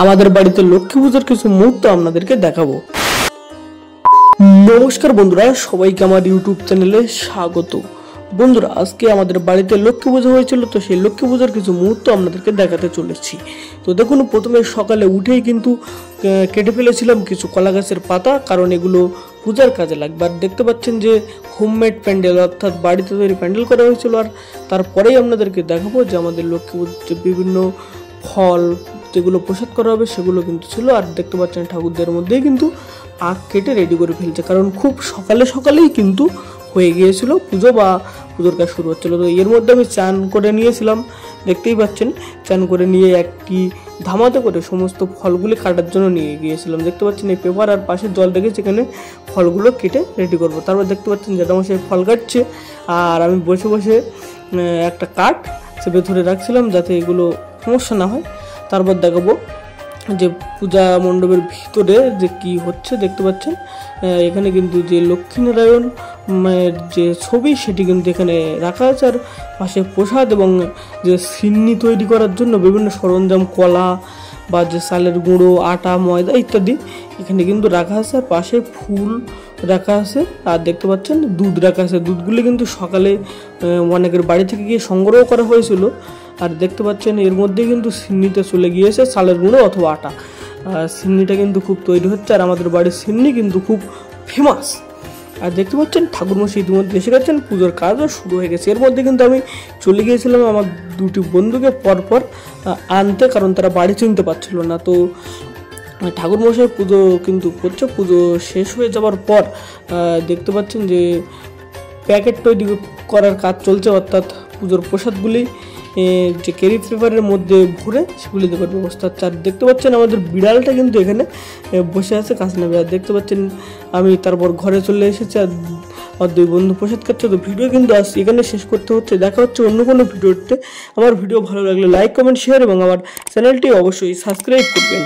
আমাদের বাড়িতে লক্ষ্মী পূজার কিছু মুহূর্ত আপনাদেরকে দেখাবো। নমস্কার বন্ধুরা, সবাইকে আমার ইউটিউব চ্যানেলে স্বাগত। বন্ধুরা, আজকে আমাদের বাড়িতে লক্ষ্মী পূজা হয়েছিল, তো সেই লক্ষ্মী পূজার কিছু মুহূর্ত আপনাদেরকে দেখাতে চলেছি। তো দেখুন, প্রথমে সকালে উঠেই কিন্তু কেটে ফেলেছিলাম কিছু কলা গাছের পাতা, কারণ এগুলো পূজার কাজে লাগবে। আর দেখতে পাচ্ছেন যে হোমমেড প্যান্ডেল, অর্থাৎ বাড়িতে তৈরি প্যান্ডেল করা হয়েছিল। আর তারপরেই আপনাদেরকে দেখাবো যে আমাদের লক্ষ্মী পূজার বিভিন্ন ফল যেগুলো প্রসাদ করা হবে সেগুলো কিন্তু ছিল। আর দেখতে পাচ্ছেন ঠাকুরদের মধ্যেই কিন্তু আখ কেটে রেডি করে ফেলছে, কারণ খুব সকালেই কিন্তু হয়ে গিয়েছিল পুজো বা পুজোর কাজ শুরু হচ্ছিলো। তো এর মধ্যে আমি চান করে নিয়েছিলাম, দেখতেই পাচ্ছেন। চান করে নিয়ে একটি ধামাতে করে সমস্ত ফলগুলি কাটার জন্য নিয়ে গিয়েছিলাম। দেখতে পাচ্ছেন এই পেপার আর পাশে জল রেখে সেখানে ফলগুলো কেটে রেডি করবো। তারপর দেখতে পাচ্ছেন জ্যাঠামশাই ফল কাটছে, আর আমি বসে বসে একটা কাঠ চেপে ধরে রাখছিলাম যাতে এগুলো সমস্যা না হয়। তারপর দেখাবো যে পূজা মণ্ডপের ভিতরে যে কি হচ্ছে। দেখতে পাচ্ছেন এখানে কিন্তু যে লক্ষ্মীনারায়ণ মায়ের যে ছবি সেটি কিন্তু এখানে রাখা আছে। আর পাশে প্রসাদ এবং যে সিন্নি তৈরি করার জন্য বিভিন্ন সরঞ্জাম, কলা বা যে চালের গুঁড়ো, আটা, ময়দা ইত্যাদি এখানে কিন্তু রাখা আছে। আর পাশে ফুল রাখা আছে, আর দেখতে পাচ্ছেন দুধ রাখা আছে। দুধগুলি কিন্তু সকালে অনেকের বাড়ি থেকে গিয়ে সংগ্রহ করা হয়েছিল। আর দেখতে পাচ্ছেন এর মধ্যে কিন্তু সিন্নিতে চলে গিয়েছে চালের গুঁড়ো অথবা আটা। সিন্নিটা কিন্তু খুব তৈরি হচ্ছে, আর আমাদের বাড়ির সিন্নি কিন্তু খুব ফেমাস। আর দেখতে পাচ্ছেন ঠাকুরমশাই ইতিমধ্যে এসে গেছেন, পুজোর কাজও শুরু হয়ে গেছে। এর মধ্যে কিন্তু আমি চলে গিয়েছিলাম আমার দুটি বন্ধুকে পরপর আনতে, কারণ তারা বাড়ি চিনতে পারছিল না। তো ঠাকুরমশাই পুজো কিন্তু করছে। পুজো শেষ হয়ে যাওয়ার পর দেখতে পাচ্ছেন যে প্যাকেট তৈরি করার কাজ চলছে, অর্থাৎ পুজোর প্রসাদগুলি যে ক্যারি পেপারের মধ্যে ভরে সেগুলি দেওয়ার ব্যবস্থা। আর দেখতে পাচ্ছেন আমাদের বিড়ালটা কিন্তু এখানে বসে আছে কাজ নেবে। আর দেখতে পাচ্ছেন আমি তারপর ঘরে চলে এসেছি, আর দুই বন্ধু প্রসাদ খাচ্ছে। তো ভিডিও কিন্তু এখানে শেষ করতে হচ্ছে। দেখা হচ্ছে অন্য কোনো ভিডিওতে। আমার ভিডিও ভালো লাগলে লাইক, কমেন্ট, শেয়ার এবং আমার চ্যানেলটি অবশ্যই সাবস্ক্রাইব করবেন।